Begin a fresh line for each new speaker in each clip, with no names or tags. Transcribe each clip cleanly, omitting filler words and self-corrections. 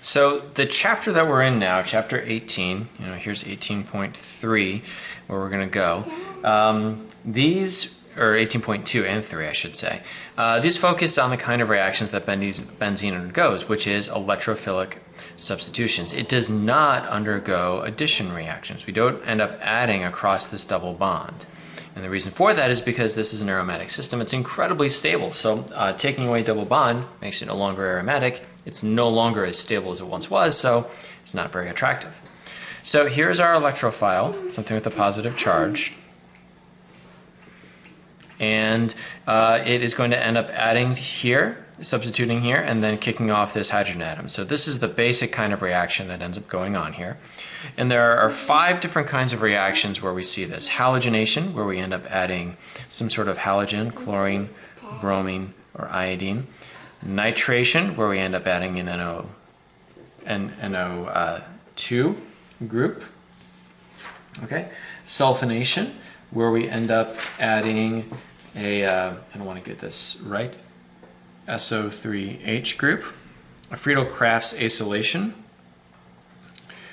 So the chapter that we're in now, chapter 18, here's 18.3, where we're going to go. Or 18.2 and 3, I should say. These focus on the kind of reactions that benzene undergoes, which is electrophilic substitutions. It does not undergo addition reactions. We don't end up adding across this double bond. And the reason for that is because this is an aromatic system. It's incredibly stable. So taking away double bond makes it no longer aromatic. It's no longer as stable as it once was, so it's not very attractive. So here's our electrophile, something with a positive charge. And it is going to end up adding here, substituting here, and then kicking off this hydrogen atom. So this is the basic kind of reaction that ends up going on here. And there are 5 different kinds of reactions where we see this. Halogenation, where we end up adding some sort of halogen, chlorine, bromine, or iodine. Nitration, where we end up adding an NO2 group. Okay. Sulfonation, where we end up adding I don't want to get this right, SO3H group. A Friedel-Crafts acylation,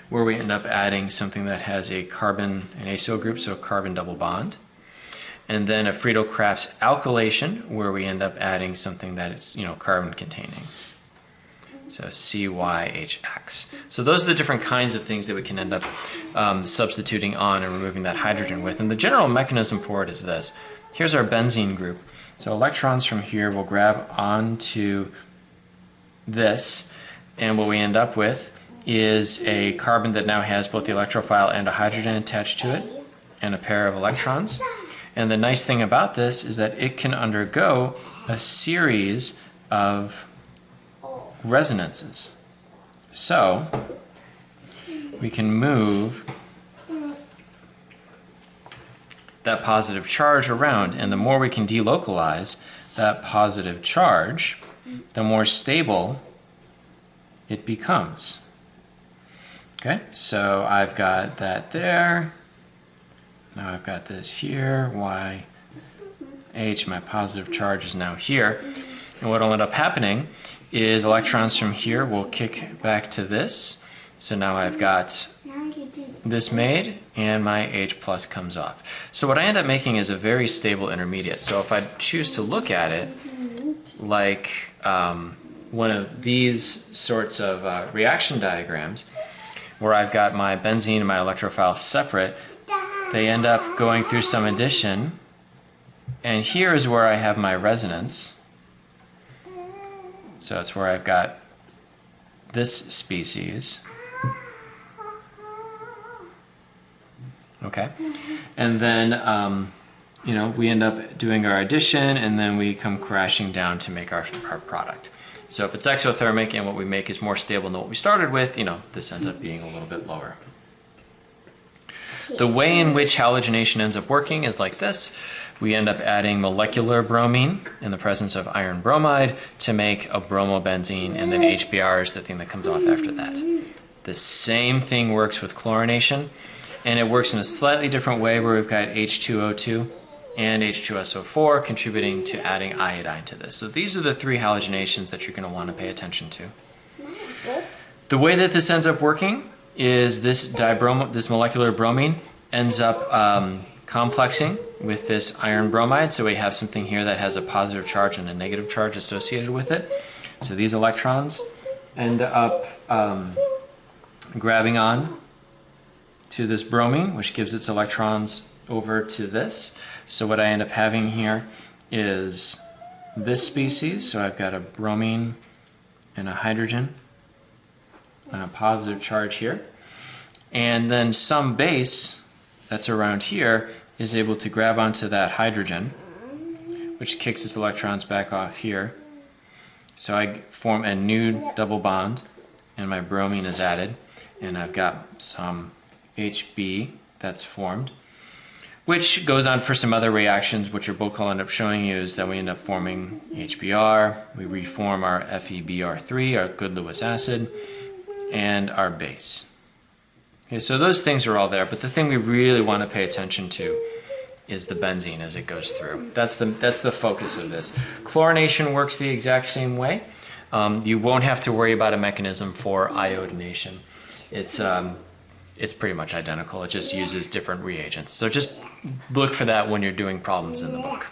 where we end up adding something that has a carbon, an acyl group, so a carbon double bond. And then a Friedel-Crafts alkylation, where we end up adding something that is, carbon containing. So CYHX. So those are the different kinds of things that we can end up substituting on and removing that hydrogen with. And the general mechanism for it is this. Here's our benzene group. So electrons from here will grab onto this, and what we end up with is a carbon that now has both the electrophile and a hydrogen attached to it, and a pair of electrons. And the nice thing about this is that it can undergo a series of resonances. So we can move that positive charge around, and the more we can delocalize that positive charge, the more stable it becomes. Okay, so I've got that there. Now I've got this here, YH, my positive charge is now here. And what will end up happening is electrons from here will kick back to this. So now I've got this made, and my H plus comes off. So what I end up making is a very stable intermediate. So if I choose to look at it like one of these sorts of reaction diagrams, where I've got my benzene and my electrophile separate, they end up going through some addition, and here is where I have my resonance. So it's where I've got this species. Okay, and then we end up doing our addition, and then we come crashing down to make our product. So if it's exothermic and what we make is more stable than what we started with, this ends up being a little bit lower. The way in which halogenation ends up working is like this. We end up adding molecular bromine in the presence of iron bromide to make a bromobenzene, and then HBr is the thing that comes off after that. The same thing works with chlorination, and it works in a slightly different way, where we've got H2O2 and H2SO4 contributing to adding iodine to this. So these are the 3 halogenations that you're going to want to pay attention to. The way that this ends up working is this molecular bromine ends up complexing with this iron bromide. So we have something here that has a positive charge and a negative charge associated with it. So these electrons end up grabbing on to this bromine, which gives its electrons over to this. So what I end up having here is this species. So I've got a bromine and a hydrogen and a positive charge here. And then some base that's around here is able to grab onto that hydrogen, which kicks its electrons back off here. So I form a new double bond, and my bromine is added, and I've got some HB that's formed, which goes on for some other reactions, which your book will end up showing you is that we end up forming HBr, we reform our FeBr3, our good Lewis acid, and our base. Okay, so those things are all there, but the thing we really want to pay attention to is the benzene as it goes through. That's the focus of this. Chlorination works the exact same way. You won't have to worry about a mechanism for iodination. It's pretty much identical. It just uses different reagents. So just look for that when you're doing problems in the book.